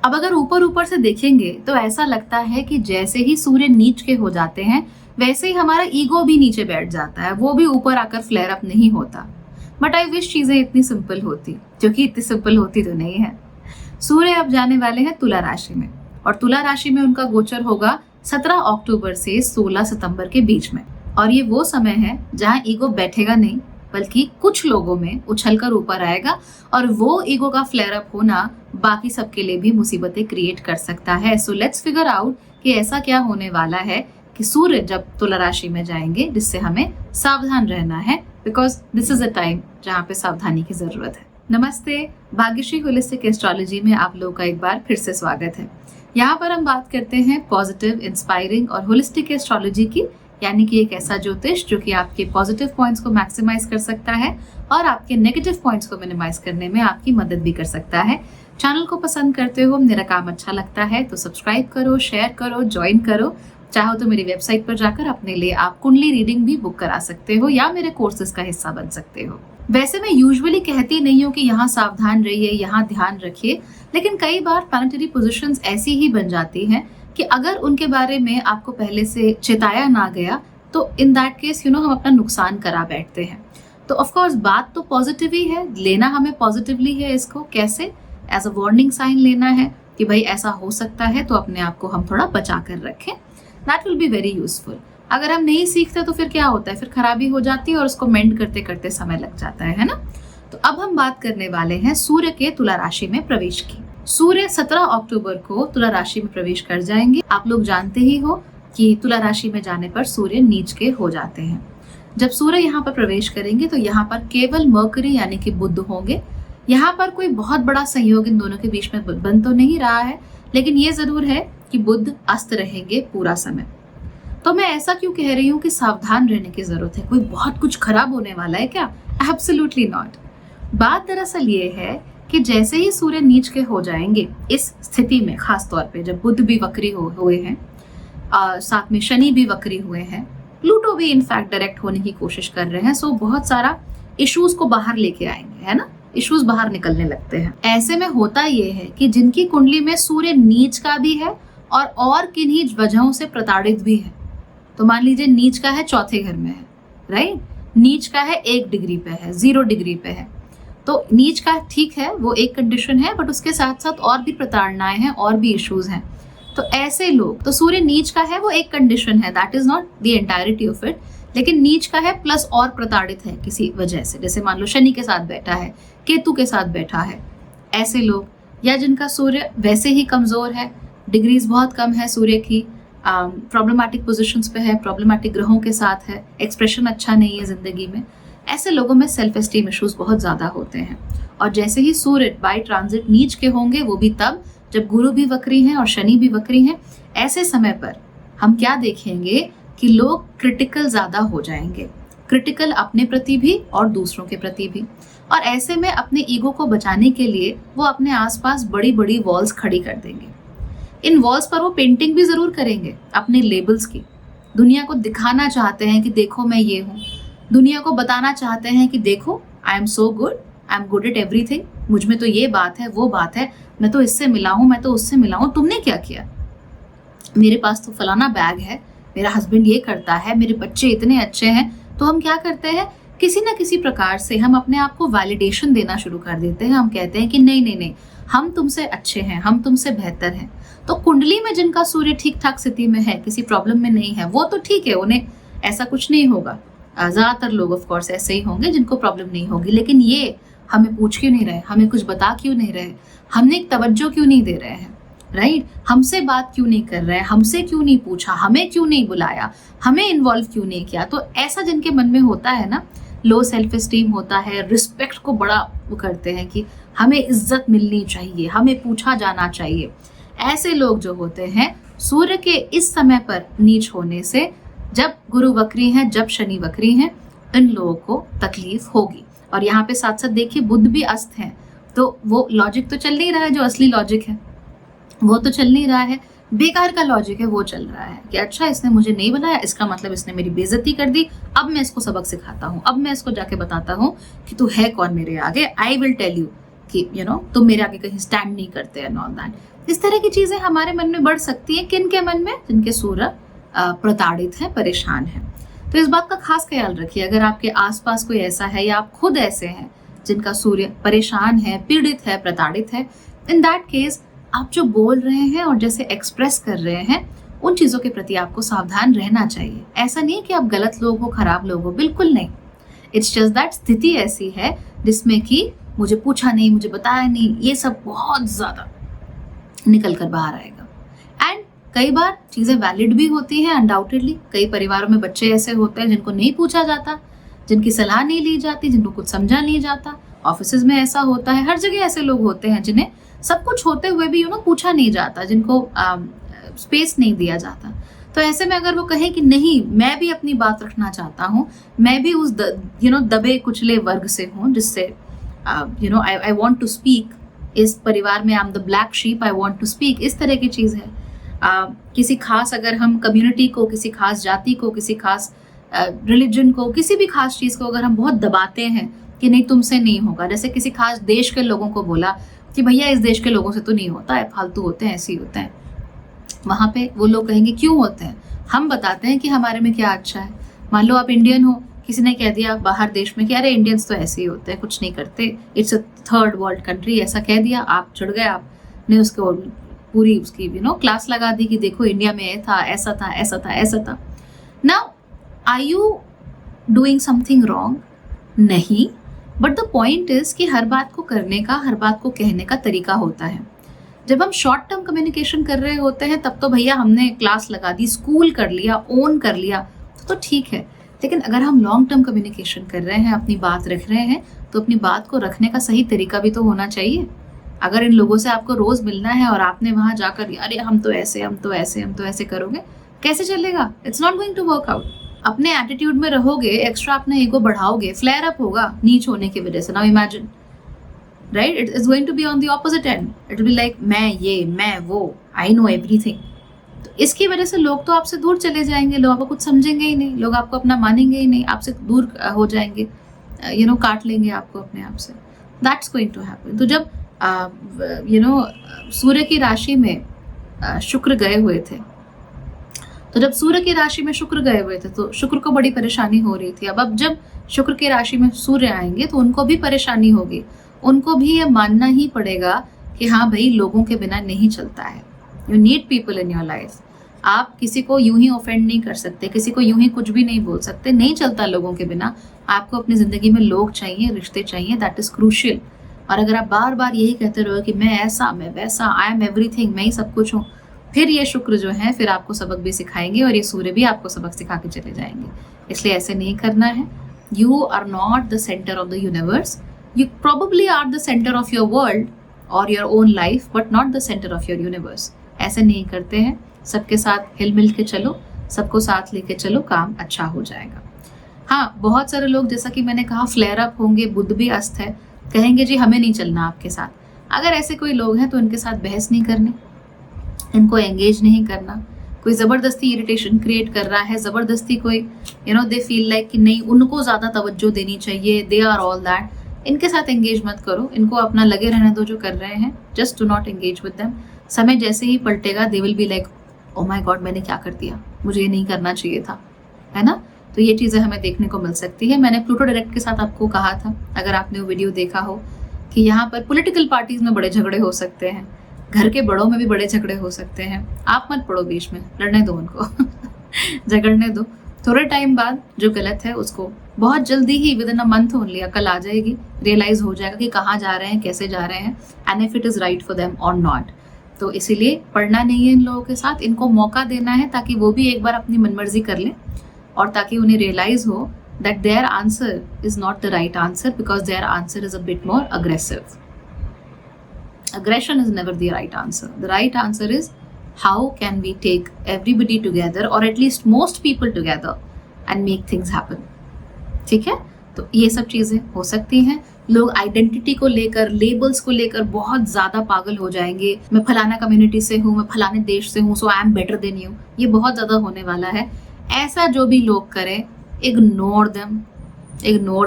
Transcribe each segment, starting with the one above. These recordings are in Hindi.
अब अगर ऊपर ऊपर से देखेंगे तो ऐसा लगता है कि जैसे ही सूर्य नीच के हो जाते हैं वैसे ही हमारा ईगो भी नीचे बैठ जाता है, वो भी ऊपर आकर फ्लेयर अप नहीं होता। बट आई विश चीजें इतनी सिंपल होती, क्योंकि इतनी सिंपल होती तो नहीं है। सूर्य अब जाने वाले हैं तुला राशि में, और तुला राशि में उनका गोचर होगा 17 अक्टूबर से 16 सितंबर के बीच में। और ये वो समय है जहां ईगो बैठेगा नहीं, बल्कि कुछ लोगों में उछलकर ऊपर आएगा, और वो ईगो का फ्लेयर अप होना बाकी सबके लिए भी मुसीबतें क्रिएट कर सकता है। सो लेट्स फिगर आउट कि ऐसा क्या होने वाला है कि सूर्य जब तुला राशि में जाएंगे, जिससे हमें सावधान रहना है, because this is a time जहाँ पे सावधानी की जरूरत है। नमस्ते, भाग्यश्री होलिस्टिक एस्ट्रोलॉजी में आप लोगों का एक बार फिर से स्वागत है। यहाँ पर हम बात करते हैं पॉजिटिव, इंस्पायरिंग और होलिस्टिक एस्ट्रोलॉजी की, यानी कि एक ऐसा ज्योतिष जो कि आपके पॉजिटिव पॉइंट्स को मैक्सिमाइज कर सकता है और आपके नेगेटिव पॉइंट्स को मिनिमाइज करने में आपकी मदद भी कर सकता है। चैनल को पसंद करते हो, मेरा काम अच्छा लगता है तो सब्सक्राइब करो, शेयर करो, ज्वाइन करो। चाहो तो मेरी वेबसाइट पर जाकर अपने लिए आप कुंडली रीडिंग भी बुक करा सकते हो या मेरे कोर्सेज का हिस्सा बन सकते हो। वैसे मैं यूजुअली कहती नहीं हूँ कि यहाँ सावधान रहिए, यहाँ ध्यान रखिए, लेकिन कई बार प्लैनेटरी पोजीशंस ऐसी ही बन जाती हैं कि अगर उनके बारे में आपको पहले से चेताया ना गया तो इन दैट केस हम अपना नुकसान करा बैठते हैं। तो ऑफ कोर्स बात तो पॉजिटिव ही है, लेना हमें पॉजिटिवली है। इसको कैसे? एज अ वार्निंग साइन लेना है कि भाई ऐसा हो सकता है, तो अपने आप को हम थोड़ा बचा कर रखें। That will be very useful. अगर हम नहीं सीखते तो फिर क्या होता है, फिर खराबी हो जाती है और उसको मेंड करते करते समय लग जाता है ना। तो अब हम बात करने वाले हैं सूर्य के तुला राशि में प्रवेश की। सूर्य 17 अक्टूबर को तुला राशि में प्रवेश कर जाएंगे। आप लोग जानते ही हो कि तुला राशि में जाने पर सूर्य नीच के हो जाते हैं। जब सूर्य यहाँ पर प्रवेश करेंगे तो यहाँ पर केवल मर्करी यानी कि बुध होंगे। यहाँ पर कोई बहुत बड़ा संयोग इन दोनों के बीच में बन तो नहीं रहा है, लेकिन ये जरूर है कि बुध अस्त रहेंगे पूरा समय। तो मैं ऐसा क्यों कह रही हूँ कि सावधान रहने की जरूरत है? कोई बहुत कुछ खराब होने वाला है क्या? Absolutely not. बात दरअसल ये है कि जैसे ही सूर्य नीच के हो जाएंगे इस स्थिति में, खास तौर पे जब बुध भी वक्री हुए हैं, साथ में शनि भी वक्री हुए हैं, प्लूटो भी इनफैक्ट डायरेक्ट होने की कोशिश कर रहे हैं। सो बहुत सारा इश्यूज को बाहर लेके आएंगे, है ना। इश्यूज बाहर निकलने लगते हैं। ऐसे में होता ये है कि जिनकी कुंडली में सूर्य नीच का भी है और किन्हीं वजहों से प्रताड़ित भी है, तो मान लीजिए नीच का है, चौथे घर में है, राइट। नीच का है 1 डिग्री पे है, 0 डिग्री पे है, तो नीच का ठीक है, वो एक कंडीशन है, बट उसके साथ साथ और भी प्रताड़नाएं हैं और भी इश्यूज हैं। तो ऐसे लोग, तो सूर्य नीच का है वो एक कंडीशन है, that is not the entirety of it, लेकिन नीच का है प्लस और प्रताड़ित है किसी वजह से, जैसे मान लो शनि के साथ बैठा है, केतु के साथ बैठा है, ऐसे लोग, या जिनका सूर्य वैसे ही कमजोर है, डिग्रीज बहुत कम है सूर्य की, प्रॉब्लमैटिक पोजीशंस पे है, प्रॉब्लमैटिक ग्रहों के साथ है, एक्सप्रेशन अच्छा नहीं है जिंदगी में, ऐसे लोगों में सेल्फ एस्टीम इश्यूज बहुत ज्यादा होते हैं। और जैसे ही सूर्य बाय ट्रांजिट नीच के होंगे, वो भी तब जब गुरु भी वक्री हैं और शनि भी वक्री हैं, ऐसे समय पर हम क्या देखेंगे कि लोग क्रिटिकल ज्यादा हो जाएंगे, क्रिटिकल अपने प्रति भी और दूसरों के प्रति भी। और ऐसे में अपने ईगो को बचाने के लिए वो अपने आसपास बड़ी बड़ी वॉल्स खड़ी कर देंगे। इन वॉल्स पर वो पेंटिंग भी जरूर करेंगे अपने लेबल्स की। दुनिया को दिखाना चाहते हैं कि देखो मैं ये हूँ, दुनिया को बताना चाहते हैं कि देखो I am so good, I am good at everything, मुझ में तो ये बात है, वो बात है, मैं तो इससे मिला हूँ, मैं तो उससे मिला हूँ, तुमने क्या किया, मेरे पास तो फलाना बैग है, मेरा हस्बैंड ये करता है, मेरे बच्चे इतने अच्छे हैं। तो हम क्या करते हैं, किसी ना किसी प्रकार से हम अपने आप को वैलिडेशन देना शुरू कर देते हैं। हम कहते हैं कि नहीं नहीं नहीं, हम तुमसे अच्छे हैं, हम तुमसे बेहतर हैं। तो कुंडली में जिनका सूर्य ठीक ठाक स्थिति में है, किसी प्रॉब्लम में नहीं है, वो तो ठीक है, उन्हें ऐसा कुछ नहीं होगा। ज्यादातर लोग ऑफ कोर्स ऐसे ही होंगे जिनको प्रॉब्लम नहीं होगी, लेकिन ये हमें पूछ क्यों नहीं रहे, हमें कुछ बता क्यों नहीं रहे, हमने एक तवज्जो क्यों नहीं दे रहे हैं, राइट। हमसे बात क्यों नहीं कर रहे हैं, हमसे क्यों नहीं पूछा, हमें क्यों नहीं बुलाया, हमें इन्वॉल्व क्यों नहीं किया। तो ऐसा जिनके मन में होता है ना, लो सेल्फ एस्टीम होता है, रिस्पेक्ट को बड़ा वो करते हैं कि हमें इज्जत मिलनी चाहिए, हमें पूछा जाना चाहिए, ऐसे लोग जो होते हैं सूर्य के इस समय पर नीच होने से, जब गुरु वक्री हैं, जब शनि वक्री हैं, इन लोगों को तकलीफ होगी। और यहाँ पे साथ साथ देखिए बुध भी अस्त हैं, तो वो लॉजिक तो चल नहीं रहा है, जो असली लॉजिक है वो तो चल नहीं रहा है, बेकार का लॉजिक है वो चल रहा है कि अच्छा इसने मुझे नहीं बुलाया, इसका मतलब इसने मेरी बेइज्जती कर दी, अब मैं इसको सबक सिखाता हूँ, अब मैं इसको जाके बताता हूँ कि तू है कौन मेरे आगे, आई विल टेल यू कि तुम मेरे आगे कहीं स्टैंड नहीं करते हैं, ऑल दैट। इस तरह की चीजें हमारे मन में बढ़ सकती हैं। किन के मन में? जिनके सूर्य प्रताड़ित है, परेशान है। तो इस बात का खास ख्याल रखिए। अगर आपके आसपास कोई ऐसा है या आप खुद ऐसे हैं जिनका सूर्य परेशान है, पीड़ित है, प्रताड़ित है, इन दैट केस आप जो बोल रहे हैं और जैसे एक्सप्रेस कर रहे हैं उन चीजों के प्रति आपको सावधान रहना चाहिए। ऐसा नहीं कि आप गलत लोग हो, खराब लोग हो, बिल्कुल नहीं। इट्स जस्ट दैट स्थिति ऐसी है जिसमें कि मुझे पूछा नहीं, मुझे बताया नहीं, ये सब बहुत ज्यादा निकल कर बाहर आएगा। एंड कई बार चीजें वैलिड भी होती हैं अनडाउटेडली। कई परिवारों में बच्चे ऐसे होते हैं जिनको नहीं पूछा जाता, जिनकी सलाह नहीं ली जाती, जिनको कुछ समझा नहीं जाता। ऑफिस में ऐसा होता है, हर जगह ऐसे लोग होते हैं जिन्हें सब कुछ होते हुए भी पूछा नहीं जाता, जिनको स्पेस नहीं दिया जाता। तो ऐसे में अगर वो कहें कि नहीं, मैं भी अपनी बात रखना चाहता हूँ, मैं भी उस दबे कुचले वर्ग से हूँ जिससे आई वांट टू स्पीक, इस परिवार में I am the black sheep, I want to speak, इस तरह की चीज है। किसी खास, अगर हम कम्युनिटी को, किसी खास जाति को, किसी खास रिलीजन को, किसी भी खास चीज को अगर हम बहुत दबाते हैं कि नहीं तुमसे नहीं होगा, जैसे किसी खास देश के लोगों को बोला कि भैया इस देश के लोगों से तो नहीं होता है, फालतू होते हैं, ऐसे ही होते हैं, वहां पे वो लोग कहेंगे क्यों होते हैं। हम बताते हैं कि हमारे में क्या अच्छा है। मान लो आप इंडियन हो, किसी ने कह दिया बाहर देश में कि अरे इंडियंस तो ऐसे ही होते हैं, कुछ नहीं करते, it's a third world country, ऐसा कह दिया, आप चढ़ गए, आपने उसको पूरी उसकी क्लास लगा दी कि देखो इंडिया में ये था, ऐसा था, ऐसा था, ऐसा था। Now are you doing something wrong? नहीं, बट द पॉइंट इज कि हर बात को करने का, हर बात को कहने का तरीका होता है। जब हम शॉर्ट टर्म कम्युनिकेशन कर रहे होते हैं तब तो भैया हमने क्लास लगा दी, स्कूल कर लिया, ओन कर लिया, तो ठीक है। लेकिन अगर हम लॉन्ग टर्म कम्युनिकेशन कर रहे हैं, अपनी बात रख रहे हैं, तो अपनी बात को रखने का सही तरीका भी तो होना चाहिए। अगर इन लोगों से आपको रोज मिलना है और आपने वहां जाकर अरे हम तो ऐसे, हम तो ऐसे, हम तो ऐसे करोगे, कैसे चलेगा? It's not going to work out. अपने एटीट्यूड में रहोगे, एक्स्ट्रा अपने ईगो बढ़ाओगे, फ्लेयर अप होगा नीच होने की वजह से। Now imagine, right, it is going to be on the opposite end, it will be like मैं ये, मैं वो, आई नो एवरीथिंग। तो इसकी वजह से लोग तो आपसे दूर चले जाएंगे, लोग आपको कुछ समझेंगे ही नहीं, लोग आपको अपना मानेंगे ही नहीं, आपसे दूर हो जाएंगे, काट लेंगे आपको अपने आप से। That's going to happen. तो जब सूर्य की राशि में शुक्र गए हुए थे, तो जब सूर्य की राशि में शुक्र गए हुए थे तो शुक्र को बड़ी परेशानी हो रही थी। अब जब शुक्र की राशि में सूर्य आएंगे तो उनको भी परेशानी होगी, उनको भी ये मानना ही पड़ेगा कि हाँ भाई, लोगों के बिना नहीं चलता है। You need people in your life. आप किसी को यूं ही ऑफेंड नहीं कर सकते, किसी को यूं ही कुछ भी नहीं बोल सकते, नहीं चलता लोगों के बिना। आपको अपनी जिंदगी में लोग चाहिए, रिश्ते चाहिए, दैट इज क्रूशियल। और अगर आप बार बार यही कहते रहो कि मैं ऐसा, मैं वैसा, आई एम एवरीथिंग, मैं ही सब कुछ हूँ, फिर ये शुक्र जो है फिर आपको सबक भी सिखाएंगे और ये सूर्य भी आपको सबक सिखा के चले जाएंगे। इसलिए ऐसे नहीं करना है। You are not the centre of the universe. You probably are the center of your world or your own life, but not the center of your universe. ऐसे नहीं करते हैं। सबके साथ हिल मिल के चलो, सबको साथ लेके चलो, काम अच्छा हो जाएगा। हाँ, बहुत सारे लोग, जैसा कि मैंने कहा, फ्लेयर अप होंगे, बुध भी अस्त है, कहेंगे जी हमें नहीं चलना आपके साथ। अगर ऐसे कोई लोग हैं तो इनके साथ बहस नहीं करनी, इनको एंगेज नहीं करना। कोई जबरदस्ती इरिटेशन क्रिएट कर रहा है, जबरदस्ती कोई दे फील लाइक कि नहीं उनको ज्यादा तवज्जो देनी चाहिए, दे आर ऑल दैट, इनके साथ एंगेज मत करो। इनको अपना लगे रहने दो जो कर रहे हैं, just do not engage with them. समय जैसे ही पलटेगा they will be like oh my God, मैंने क्या कर दिया, मुझे ये नहीं करना चाहिए था, है ना। तो ये चीज़ें हमें देखने को मिल सकती है। मैंने प्लूटो डायरेक्ट के साथ आपको कहा था, अगर आपने वो वीडियो देखा हो, कि यहाँ पर पॉलिटिकल पार्टीज में बड़े झगड़े हो सकते हैं, घर के बड़ों में भी बड़े झगड़े हो सकते हैं। आप मत पड़ो बीच में, लड़ने दो उनको झगड़ने दो। थोड़े टाइम बाद जो गलत है उसको बहुत जल्दी ही, within a month only, अकल आ जाएगी, रियलाइज हो जाएगा कि कहाँ जा रहे हैं, कैसे जा रहे हैं, and if it is right for them और नॉट। तो इसीलिए पढ़ना नहीं है इन लोगों के साथ, इनको मौका देना है ताकि वो भी एक बार अपनी मनमर्जी कर लें, और ताकि उन्हें रियलाइज हो that their answer is not the right answer, because their answer is a bit more aggressive. Aggression is never the right answer. The right answer is how can we take everybody together, or at least most people together, and make things happen. ठीक है, तो ये सब चीजें हो सकती हैं। लोग आइडेंटिटी को लेकर, लेबल्स को लेकर बहुत ज्यादा पागल हो जाएंगे। मैं फलाना कम्युनिटी से हूँ, मैं फलाने देश से हूँ, so I am better than you. ये बहुत ज्यादा होने वाला है। ऐसा जो भी लोग करें, ignore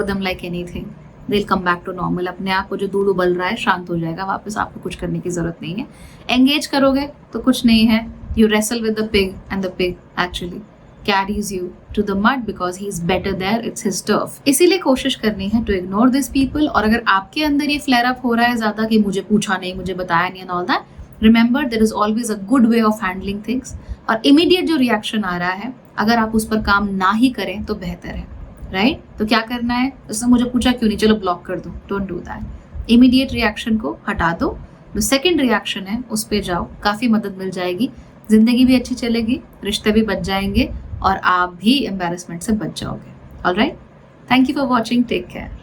them like anything. they'll come back to normal. अपने आप को जो दूध उबल रहा है शांत हो जाएगा वापस, आपको कुछ करने की जरूरत नहीं है. एंगेज करोगे तो कुछ नहीं है. You wrestle with the pig and the pig actually carries you to the mud because he's better there, it's his turf. इसीलिए कोशिश करनी है to ignore these people. और अगर आपके अंदर ये flare up हो रहा है ज्यादा कि मुझे पूछा नहीं, मुझे बताया नहीं and all that, remember there is always a good way of handling things. और immediate जो reaction आ रहा है अगर आप उस पर काम ना ही करें तो बेहतर है, राइट? तो क्या करना है? उसने मुझे पूछा क्यों नहीं, चलो ब्लॉक कर दो. Don't do that. Immediate reaction को हटा दो. जो सेकंड रिएक्शन है उस पे जाओ, काफी मदद मिल जाएगी. जिंदगी भी अच्छी चलेगी, रिश्ते भी बच जाएंगे और आप भी एम्बैरेसमेंट से बच जाओगे. Alright, thank you for watching. Take care.